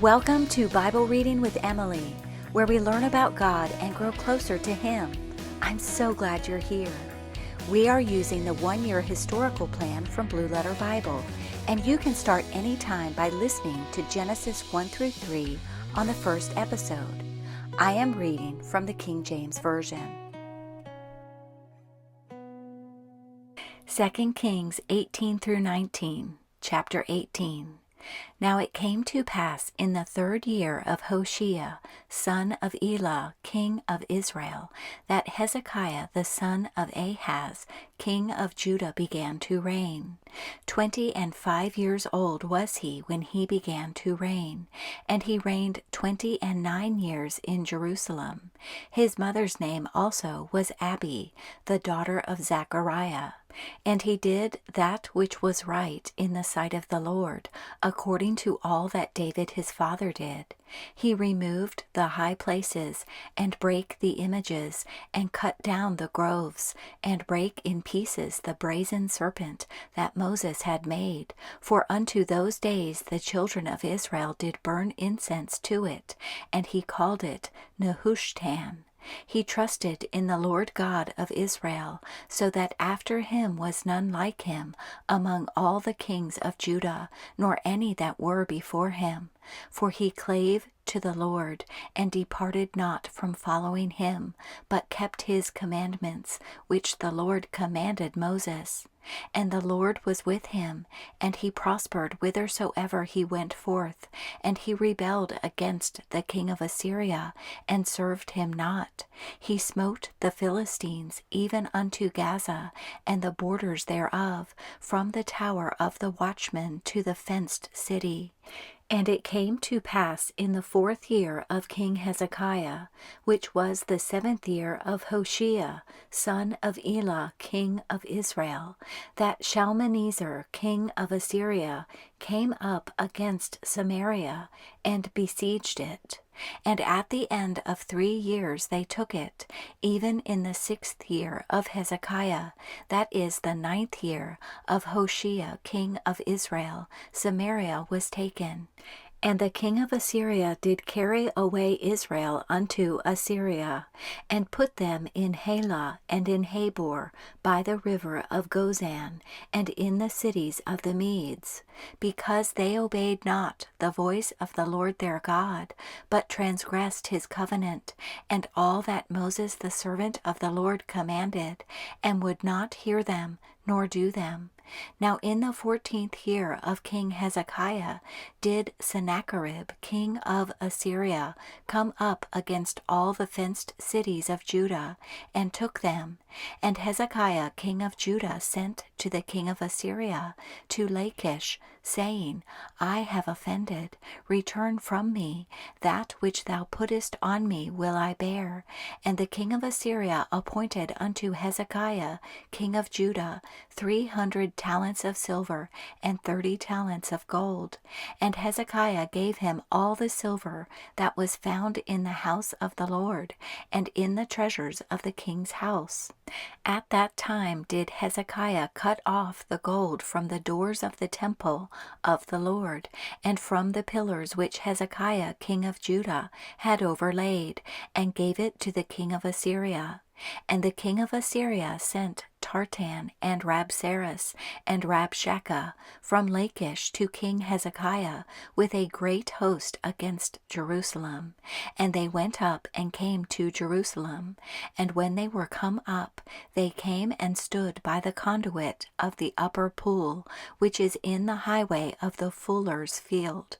Welcome to Bible Reading with Emily, where we learn about God and grow closer to Him. I'm so glad you're here. We are using the one-year historical plan from Blue Letter Bible, and you can start anytime by listening to Genesis 1 through 3 on the first episode. I am reading from the King James Version. 2 Kings 18 through 19, chapter 18. Now it came to pass in the 3rd year of Hoshea, son of Elah, king of Israel, that Hezekiah the son of Ahaz, king of Judah, began to reign. 25 years old was he when he began to reign, and he reigned 29 years in Jerusalem. His mother's name also was Abi, the daughter of Zechariah. And he did that which was right in the sight of the Lord, according to all that David his father did. He removed the high places, and brake the images, and cut down the groves, and brake in pieces the brazen serpent that Moses had made. For unto those days the children of Israel did burn incense to it, and he called it Nehushtan. He trusted in the Lord God of Israel, so that after him was none like him among all the kings of Judah, nor any that were before him. For he clave to the Lord, and departed not from following him, but kept his commandments, which the Lord commanded Moses. And the Lord was with him, and he prospered whithersoever he went forth. And he rebelled against the king of Assyria, and served him not. He smote the Philistines even unto Gaza, and the borders thereof, from the tower of the watchman to the fenced city. And it came to pass in the 4th year of King Hezekiah, which was the 7th year of Hoshea, son of Elah, king of Israel, that Shalmaneser, king of Assyria, came up against Samaria, and besieged it. And at the end of 3 years they took it, even in the 6th year of Hezekiah, that is the 9th year of Hoshea king of Israel, Samaria was taken. And the king of Assyria did carry away Israel unto Assyria, and put them in Halah and in Habor, by the river of Gozan, and in the cities of the Medes, because they obeyed not the voice of the Lord their God, but transgressed his covenant, and all that Moses the servant of the Lord commanded, and would not hear them, nor do them. Now in the 14th year of King Hezekiah did Sennacherib king of Assyria come up against all the fenced cities of Judah, and took them. And Hezekiah king of Judah sent to the king of Assyria to Lachish, saying, I have offended, return from me, that which thou puttest on me will I bear. And the king of Assyria appointed unto Hezekiah king of Judah 300 talents of silver, and 30 talents of gold. And Hezekiah gave him all the silver that was found in the house of the Lord, and in the treasures of the king's house. At that time did Hezekiah cut off the gold from the doors of the temple of the Lord, and from the pillars which Hezekiah king of Judah had overlaid, and gave it to the king of Assyria. And the king of Assyria sent Tartan and Rabsaris and Rabshakeh from Lachish to King Hezekiah with a great host against Jerusalem. And they went up and came to Jerusalem. And when they were come up, they came and stood by the conduit of the upper pool, which is in the highway of the fuller's field.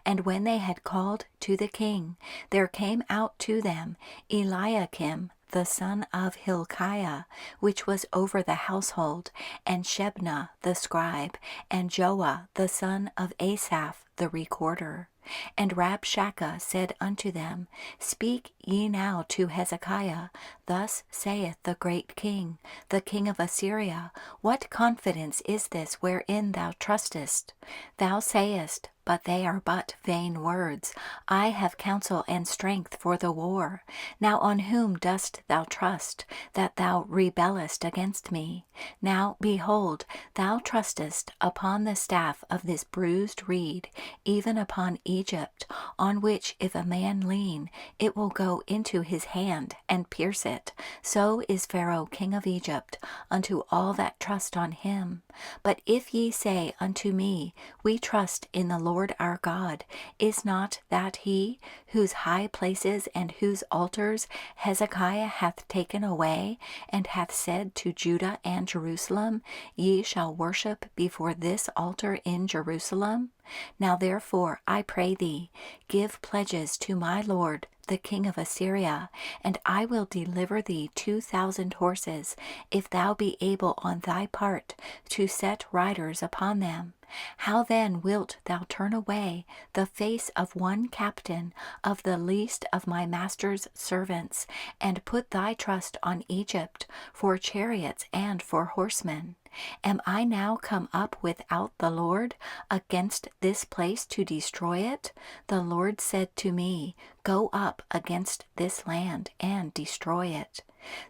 And when they had called to the king, there came out to them Eliakim the son of Hilkiah, which was over the household, and Shebna the scribe, and Joah the son of Asaph the recorder. And Rabshakeh said unto them, Speak ye now to Hezekiah, Thus saith the great king, the king of Assyria, What confidence is this wherein thou trustest? Thou sayest, but they are but vain words. I have counsel and strength for the war. Now on whom dost thou trust, that thou rebellest against me? Now, behold, thou trustest upon the staff of this bruised reed, even upon Egypt, on which if a man lean, it will go into his hand and pierce it. So is Pharaoh king of Egypt unto all that trust on him. But if ye say unto me, We trust in the Lord our God, is not that he whose high places and whose altars Hezekiah hath taken away, and hath said to Judah and Jerusalem, Ye shall worship before this altar in Jerusalem? Now therefore, I pray thee, give pledges to my lord the king of Assyria, and I will deliver thee 2,000 horses, if thou be able on thy part to set riders upon them. How then wilt thou turn away the face of one captain of the least of my master's servants, and put thy trust on Egypt for chariots and for horsemen? Am I now come up without the Lord against this place to destroy it? The Lord said to me, Go up against this land and destroy it.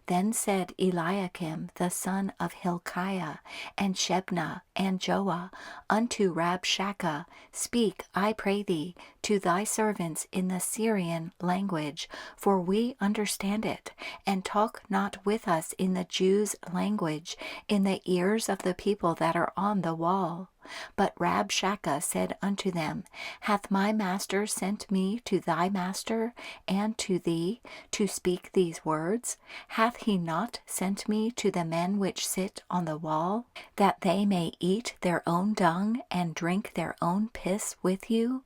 Then said Eliakim the son of Hilkiah, and Shebna, and Joah, unto Rabshakeh, Speak, I pray thee, to thy servants in the Syrian language, for we understand it, and talk not with us in the Jews' language, in the ears of the people that are on the wall. But Rabshakeh said unto them, Hath my master sent me to thy master and to thee to speak these words? Hath he not sent me to the men which sit on the wall, that they may eat their own dung and drink their own piss with you?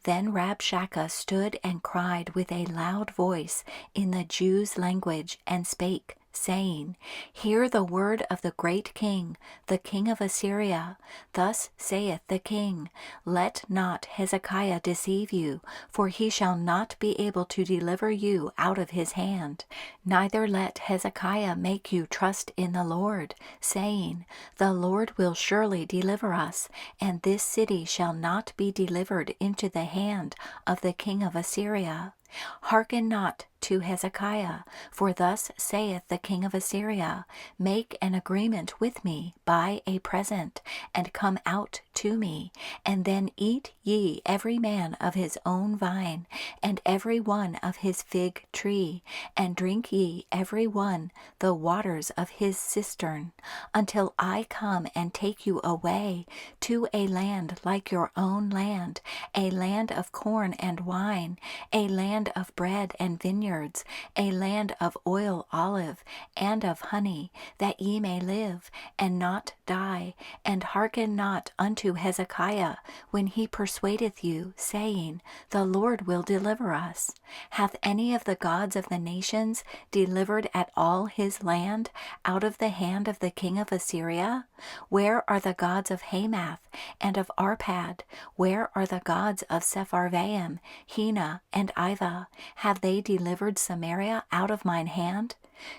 Then Rabshakeh stood and cried with a loud voice in the Jews' language, and spake, saying, Hear the word of the great king, the king of Assyria. Thus saith the king, Let not Hezekiah deceive you, for he shall not be able to deliver you out of his hand. Neither let Hezekiah make you trust in the Lord, saying, The Lord will surely deliver us, and this city shall not be delivered into the hand of the king of Assyria. Hearken not to Hezekiah, for thus saith the king of Assyria, Make an agreement with me by a present, and come out to me, and then eat ye every man of his own vine, and every one of his fig tree, and drink ye every one the waters of his cistern, until I come and take you away to a land like your own land, a land of corn and wine, a land of bread and vineyards, a land of oil olive and of honey, that ye may live and not die. And hearken not unto Hezekiah when he persuadeth you, saying, The Lord will deliver us. Hath any of the gods of the nations delivered at all his land out of the hand of the king of Assyria? Where are the gods of Hamath and of Arpad? Where are the gods of Sepharvaim, Hena, and Ivah? Have they delivered Samaria out of mine hand?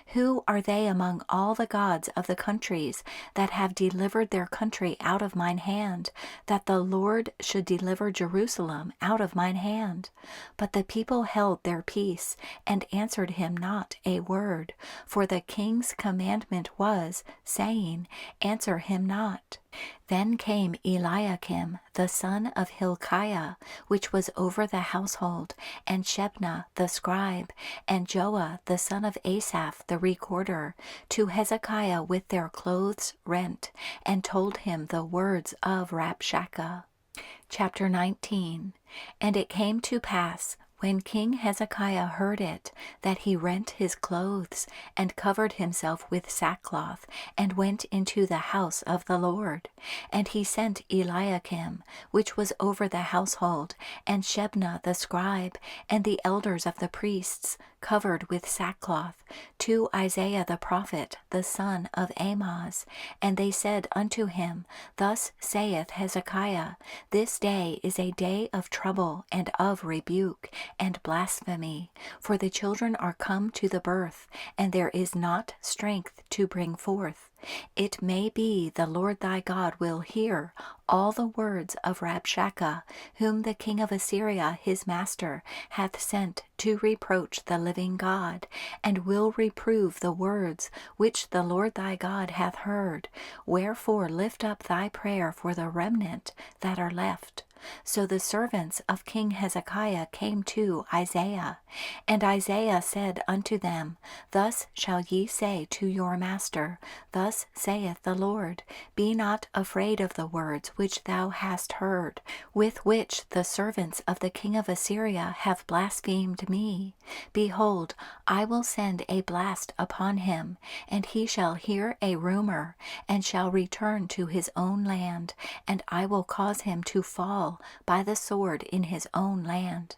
Who are they among all the gods of the countries that have delivered their country out of mine hand, that the Lord should deliver Jerusalem out of mine hand? But the people held their peace, and answered him not a word, for the king's commandment was, saying, Answer him not. Then came Eliakim the son of Hilkiah, which was over the household, and Shebna the scribe, and Joah the son of Asaph the recorder, to Hezekiah with their clothes rent, and told him the words of Rabshakeh. Chapter 19. And it came to pass, when King Hezekiah heard it, that he rent his clothes, and covered himself with sackcloth, and went into the house of the Lord. And he sent Eliakim, which was over the household, and Shebna the scribe, and the elders of the priests, covered with sackcloth, to Isaiah the prophet, the son of Amoz. And they said unto him, Thus saith Hezekiah, This day is a day of trouble and of rebuke and blasphemy, for the children are come to the birth, and there is not strength to bring forth. It may be the Lord thy God will hear all the words of Rabshakeh, whom the king of Assyria his master hath sent to reproach the living God, and will reprove the words which the Lord thy God hath heard. Wherefore lift up thy prayer for the remnant that are left. So the servants of King Hezekiah came to Isaiah, and Isaiah said unto them, Thus shall ye say to your master, Thus saith the Lord, Be not afraid of the words which thou hast heard, with which the servants of the king of Assyria have blasphemed me. Behold, I will send a blast upon him, and he shall hear a rumor, and shall return to his own land, and I will cause him to fall by the sword in his own land.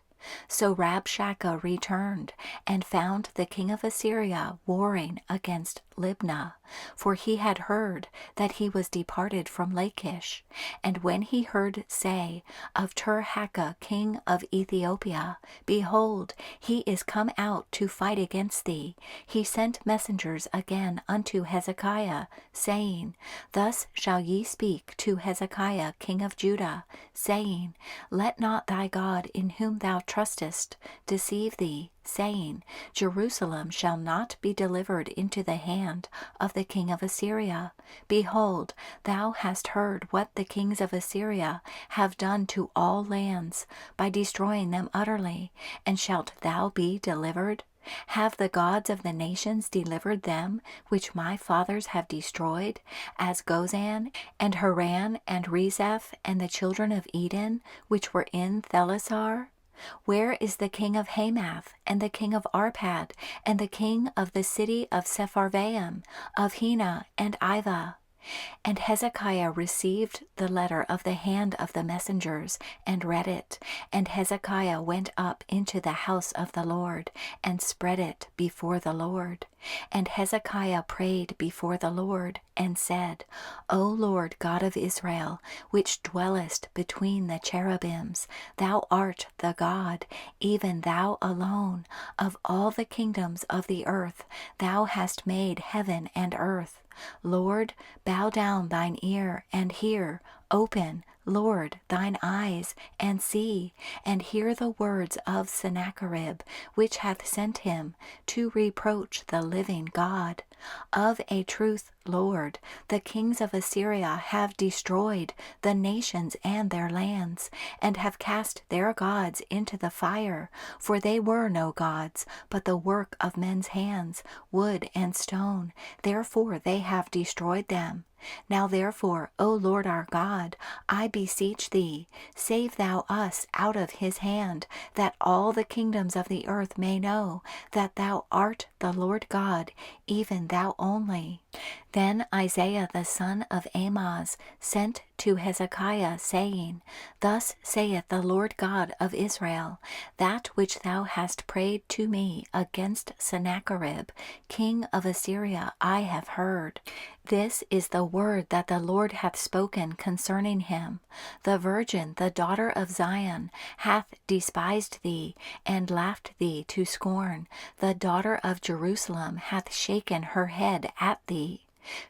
So Rabshakeh returned, and found the king of Assyria warring against Libnah, for he had heard that he was departed from Lachish. And when he heard say of Tirhakah king of Ethiopia, Behold, he is come out to fight against thee, he sent messengers again unto Hezekiah, saying, Thus shall ye speak to Hezekiah king of Judah, saying, Let not thy God in whom thou trustest deceive thee, saying, Jerusalem shall not be delivered into the hand of the king of Assyria. Behold, thou hast heard what the kings of Assyria have done to all lands, by destroying them utterly, and shalt thou be delivered? Have the gods of the nations delivered them which my fathers have destroyed, as Gozan, and Haran, and Rezeph, and the children of Eden, which were in Thelasar? Where is the king of Hamath, and the king of Arpad, and the king of the city of Sepharvaim, of Hena and Ivah? And Hezekiah received the letter of the hand of the messengers, and read it. And Hezekiah went up into the house of the Lord, and spread it before the Lord. And Hezekiah prayed before the Lord, and said, O Lord God of Israel, which dwellest between the cherubims, thou art the God, even thou alone, of all the kingdoms of the earth. Thou hast made heaven and earth. Lord, bow down thine ear, and hear. Open, Lord, thine eyes, and see, and hear the words of Sennacherib, which hath sent him to reproach the living God. Of a truth, Lord, the kings of Assyria have destroyed the nations and their lands, and have cast their gods into the fire, for they were no gods, but the work of men's hands, wood and stone. Therefore they have destroyed them. Now therefore, O Lord our God, I beseech thee, save thou us out of his hand, that all the kingdoms of the earth may know that thou art the Lord God, even thou only. Then Isaiah the son of Amoz sent to Hezekiah, saying, Thus saith the Lord God of Israel, That which thou hast prayed to me against Sennacherib, king of Assyria, I have heard. This is the word that the Lord hath spoken concerning him. The virgin, the daughter of Zion, hath despised thee, and laughed thee to scorn. The daughter of Jerusalem hath shaken her head at thee.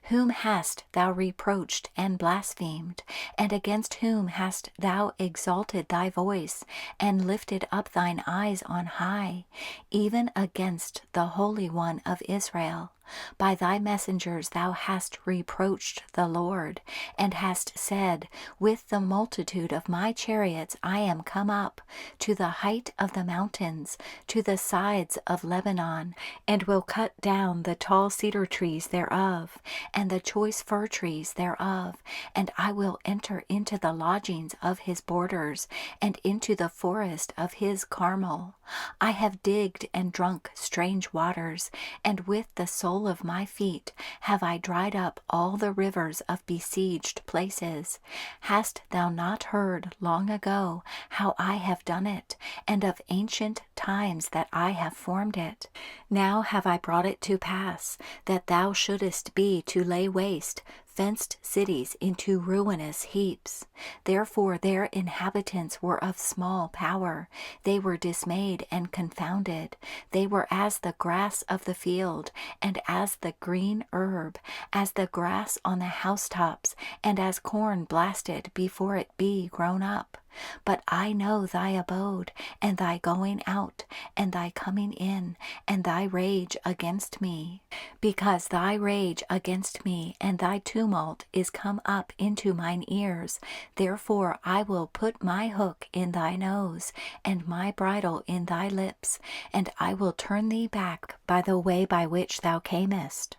Whom hast thou reproached and blasphemed? And against whom hast thou exalted thy voice, and lifted up thine eyes on high? Even against the Holy One of Israel. By thy messengers thou hast reproached the Lord, and hast said, With the multitude of my chariots I am come up to the height of the mountains, to the sides of Lebanon, and will cut down the tall cedar trees thereof, and the choice fir trees thereof, and I will enter into the lodgings of his borders, and into the forest of his Carmel. I have digged and drunk strange waters, and with the sole of my feet have I dried up all the rivers of besieged places. Hast thou not heard long ago how I have done it, and of ancient times that I have formed it? Now have I brought it to pass, that thou shouldest be to lay waste fenced cities into ruinous heaps. Therefore their inhabitants were of small power. They were dismayed and confounded. They were as the grass of the field, and as the green herb, as the grass on the housetops, and as corn blasted before it be grown up. But I know thy abode, and thy going out, and thy coming in, and thy rage against me. Because thy rage against me and thy tumult is come up into mine ears, therefore I will put my hook in thy nose, and my bridle in thy lips, and I will turn thee back by the way by which thou camest.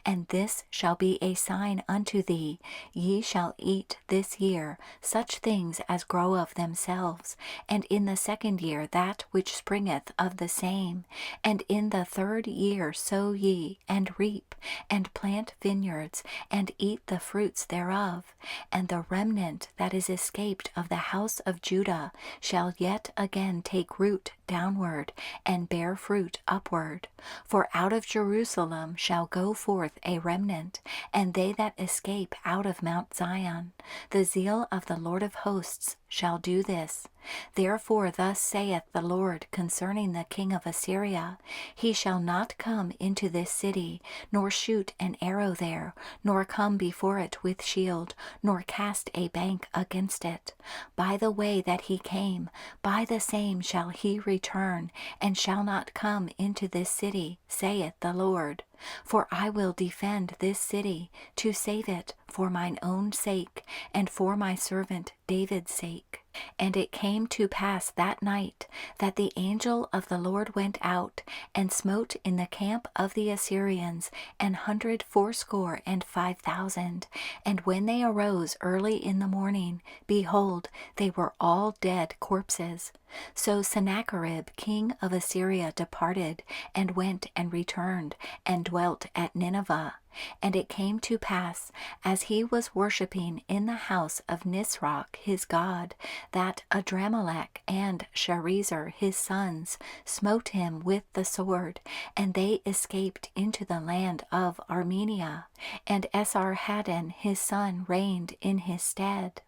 And this shall be a sign unto thee: ye shall eat this year such things as grow of themselves, and in the second year that which springeth of the same, and in the third year sow ye, and reap, and plant vineyards, and eat the fruits thereof. And the remnant that is escaped of the house of Judah shall yet again take root downward, and bear fruit upward. For out of Jerusalem shall go forth a remnant, and they that escape out of Mount Zion. The zeal of the Lord of hosts shall do this. Therefore thus saith the Lord concerning the king of Assyria: He shall not come into this city, nor shoot an arrow there, nor come before it with shield, nor cast a bank against it. By the way that he came, by the same shall he return, and shall not come into this city, saith the Lord. For I will defend this city, to save it for mine own sake, and for my servant David's sake. And it came to pass that night that the angel of the Lord went out, and smote in the camp of the Assyrians 180,500. And when they arose early in the morning, behold, they were all dead corpses. So Sennacherib king of Assyria departed, and went and returned, and dwelt at Nineveh. And it came to pass, as he was worshipping in the house of Nisroch his god, that Adramelech and Sharezer his sons smote him with the sword, and they escaped into the land of Armenia. And Esarhaddon his son reigned in his stead.